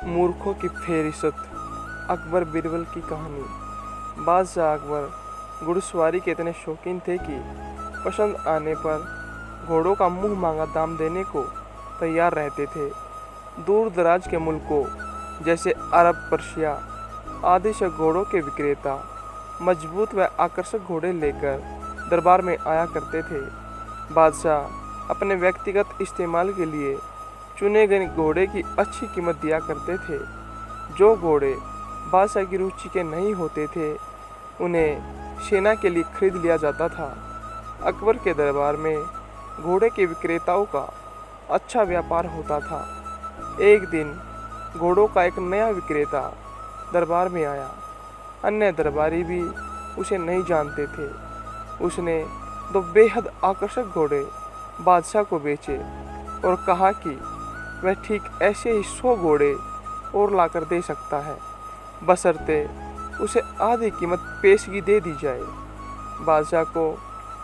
मूर्खों की फेहरिस्त। अकबर बीरबल की कहानी। बादशाह अकबर घुड़सवारी के इतने शौकीन थे कि पसंद आने पर घोड़ों का मुंह मांगा दाम देने को तैयार रहते थे। दूर दराज के मुल्कों जैसे अरब, पर्शिया आदि से घोड़ों के विक्रेता मजबूत व आकर्षक घोड़े लेकर दरबार में आया करते थे। बादशाह अपने व्यक्तिगत इस्तेमाल के लिए चुने गए घोड़े की अच्छी कीमत दिया करते थे। जो घोड़े बादशाह की रुचि के नहीं होते थे उन्हें सेना के लिए खरीद लिया जाता था। अकबर के दरबार में घोड़े के विक्रेताओं का अच्छा व्यापार होता था। एक दिन घोड़ों का एक नया विक्रेता दरबार में आया। अन्य दरबारी भी उसे नहीं जानते थे। उसने दो बेहद आकर्षक घोड़े बादशाह को बेचे और कहा कि वह ठीक ऐसे ही 100 घोड़े और लाकर दे सकता है, बशर्ते उसे आधी कीमत पेशगी दे दी जाए। बादशाह को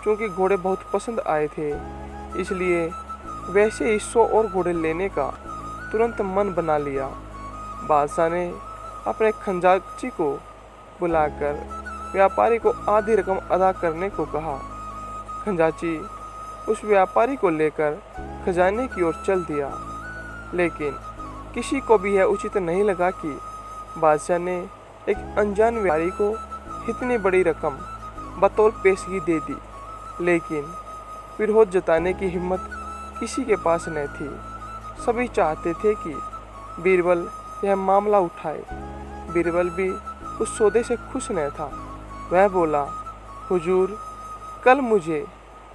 चूंकि घोड़े बहुत पसंद आए थे, इसलिए वैसे ही 100 और घोड़े लेने का तुरंत मन बना लिया। बादशाह ने अपने खजांची को बुलाकर व्यापारी को आधी रकम अदा करने को कहा। खजांची उस व्यापारी को लेकर खजाने की ओर चल दिया, लेकिन किसी को भी यह उचित नहीं लगा कि बादशाह ने एक अनजान व्यापारी को इतनी बड़ी रकम बतौर पेशगी दे दी। लेकिन विरोध जताने की हिम्मत किसी के पास न थी। सभी चाहते थे कि बीरबल यह मामला उठाए। बीरबल भी उस सौदे से खुश न था। वह बोला, हुजूर, कल मुझे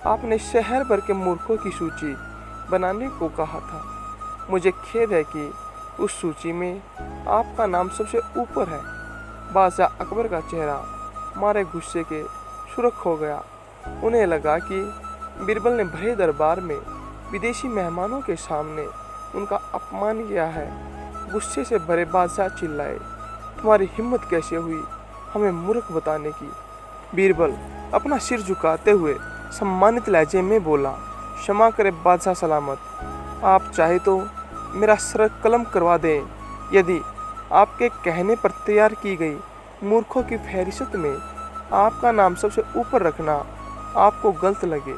आपने शहर भर के मूर्खों की सूची बनाने को कहा था। मुझे खेद है कि उस सूची में आपका नाम सबसे ऊपर है। बादशाह अकबर का चेहरा मारे गुस्से के सुर्ख हो गया। उन्हें लगा कि बीरबल ने भरे दरबार में विदेशी मेहमानों के सामने उनका अपमान किया है। गुस्से से भरे बादशाह चिल्लाए, तुम्हारी हिम्मत कैसे हुई हमें मूर्ख बताने की। बीरबल अपना सिर झुकाते हुए सम्मानित लहजे में बोला, क्षमा करे बादशाह सलामत, आप चाहे तो मेरा सर कलम करवा दें। यदि आपके कहने पर तैयार की गई मूर्खों की फहरिस्त में आपका नाम सबसे ऊपर रखना आपको गलत लगे।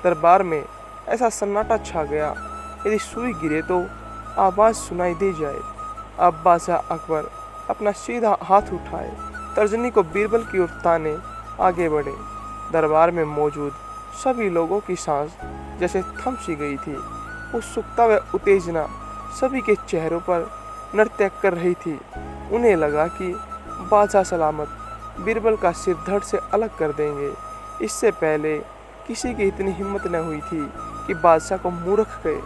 दरबार में ऐसा सन्नाटा छा गया, यदि सुई गिरे तो आवाज़ सुनाई दे जाए। अब बादशाह अकबर अपना सीधा हाथ उठाए तर्जनी को बीरबल की ओर ताने आगे बढ़े। दरबार में मौजूद सभी लोगों की सांस जैसे थम सी गई थी। उत्सुकता व उत्तेजना सभी के चेहरों पर नृत्य कर रही थी। उन्हें लगा कि बादशाह सलामत बीरबल का सिर धड़ से अलग कर देंगे। इससे पहले किसी की इतनी हिम्मत न हुई थी कि बादशाह को मूर्ख कहे,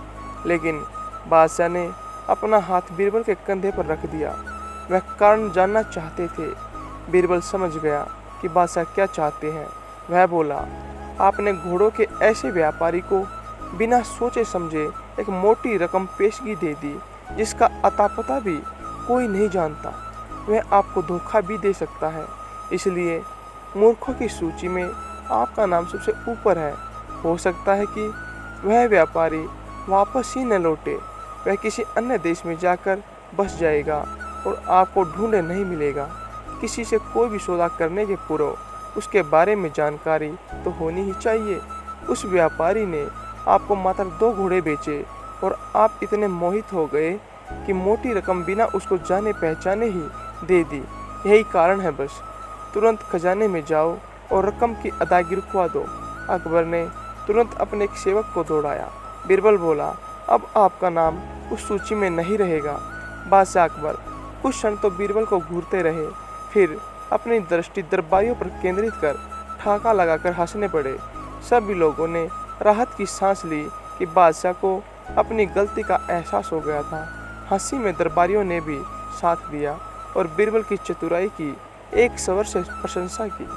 लेकिन बादशाह ने अपना हाथ बीरबल के कंधे पर रख दिया। वह कारण जानना चाहते थे। बीरबल समझ गया कि बादशाह क्या चाहते हैं। वह बोला, आपने घोड़ों के ऐसे व्यापारी को बिना सोचे समझे एक मोटी रकम पेशगी दे दी, जिसका अता पता भी कोई नहीं जानता। वह आपको धोखा भी दे सकता है, इसलिए मूर्खों की सूची में आपका नाम सबसे ऊपर है। हो सकता है कि वह व्यापारी वापस ही न लौटे। वह किसी अन्य देश में जाकर बस जाएगा और आपको ढूंढे नहीं मिलेगा। किसी से कोई भी सौदा करने के पूर्व उसके बारे में जानकारी तो होनी ही चाहिए। उस व्यापारी ने आपको मात्र 2 घोड़े बेचे और आप इतने मोहित हो गए कि मोटी रकम बिना उसको जाने पहचाने ही दे दी। यही कारण है बस। तुरंत खजाने में जाओ और रकम की अदायगी रुकवा दो। अकबर ने तुरंत अपने एक सेवक को दौड़ाया। बीरबल बोला, अब आपका नाम उस सूची में नहीं रहेगा। बादशाह अकबर कुछ क्षण तो बीरबल को घूरते रहे, फिर अपनी दृष्टि दरबारियों पर केंद्रित कर ठाका लगाकर हंसने पड़े। सभी लोगों ने राहत की सांस ली कि बादशाह को अपनी गलती का एहसास हो गया था। हंसी में दरबारियों ने भी साथ दिया और बीरबल की चतुराई की एक स्वर से प्रशंसा की।